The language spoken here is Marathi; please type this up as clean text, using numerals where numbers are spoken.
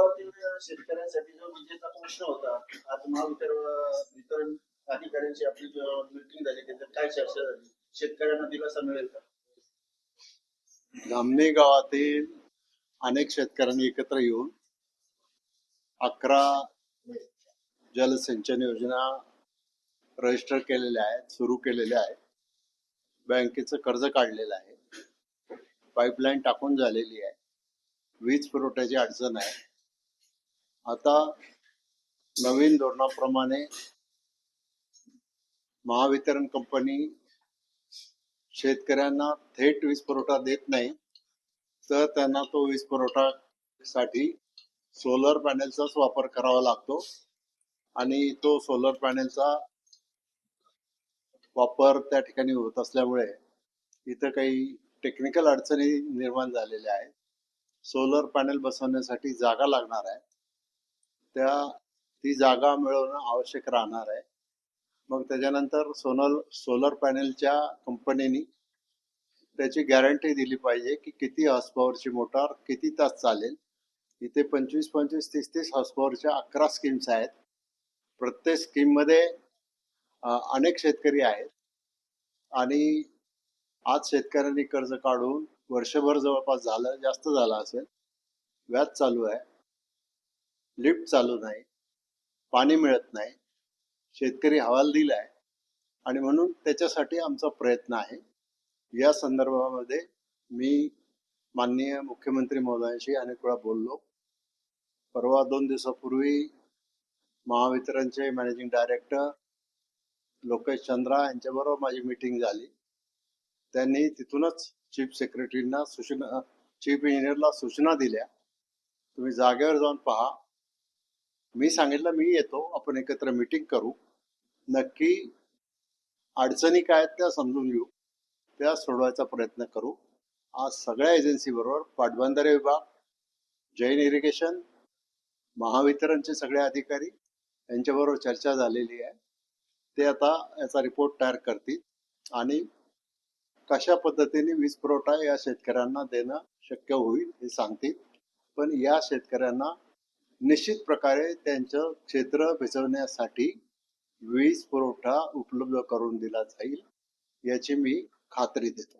गावातील शेतकऱ्यांसाठी जो विजेचा प्रश्न होता, आज वितरण अधिकाऱ्यांची आपली मीटिंग झाली, त्याच्यात काय चर्चा झाली? शेतकऱ्यांना दिलासा मिळेल का? धामणी गावातील अनेक शेतकऱ्यांनी एकत्र येऊन 11 जलसिंचन योजना रजिस्टर केलेल्या आहेत, सुरू केलेल्या आहेत. बँकेचं कर्ज काढलेलं आहे, पाईपलाईन टाकून झालेली आहे, वीज पुरवठ्याची अडचण आहे. आता नवीन धोरणाप्रमाणे महावितरण कंपनी शेतकऱ्यांना थेट वीज पुरवठा देत नाही, तर त्यांना तो वीज पुरवठा साठी सोलर पॅनेलचाच वापर करावा लागतो आणि तो सोलर पॅनेलचा वापर त्या ठिकाणी होत असल्यामुळे इथं काही टेक्निकल अडचणी निर्माण झालेल्या आहेत. सोलर पॅनेल बसवण्यासाठी जागा लागणार आहे, ती जागा मिळवणं आवश्यक राहणार आहे. मग त्याच्यानंतर सोलर पॅनेलच्या कंपनीनी त्याची गॅरंटी दिली पाहिजे की किती हॉर्स पॉवरची मोटार किती तास चालेल. इथे 25, 30 हॉर्स पॉवरच्या 11 स्कीम्स आहेत. प्रत्येक स्कीम मध्ये अनेक शेतकरी आहेत आणि आज शेतकऱ्यांनी कर्ज काढून वर्षभर जवळपास जास्त झालं असेल. व्याज चालू आहे, लिफ्ट चालू नाही, पाणी मिळत नाही, शेतकरी हवालदिल आहे आणि म्हणून त्याच्यासाठी आमचा प्रयत्न आहे. या संदर्भामध्ये मी माननीय मुख्यमंत्री महोदयांशी अनेक वेळा बोललो. परवा 2 दिवसापूर्वी महावितरणचे मॅनेजिंग डायरेक्टर लोकेश चंद्रा यांच्याबरोबर माझी मीटिंग झाली. त्यांनी तिथूनच चीफ सेक्रेटरींना चीफ इंजिनियरला सूचना दिल्या, तुम्ही जागेवर जाऊन पहा. मी सांगितलं मी येतो, आपण एकत्र मीटिंग करू, नक्की अडचणी काय आहेत त्या समजून घेऊ, त्या सोडवायचा प्रयत्न करू. आज सगळ्या एजन्सी बरोबर पाटबंधारे विभाग, जैन इरिगेशन, महावितरणचे सगळे अधिकारी यांच्याबरोबर चर्चा झालेली आहे. ते आता याचा रिपोर्ट तयार करतील आणि कशा पद्धतीने वीज पुरवठा या शेतकऱ्यांना देणं शक्य होईल हे सांगतील. पण या शेतकऱ्यांना निश्चित प्रकारे त्यांचं क्षेत्र भिजवण्यासाठी वीज पुरवठा उपलब्ध करून दिला जाईल याची मी खात्री देतो.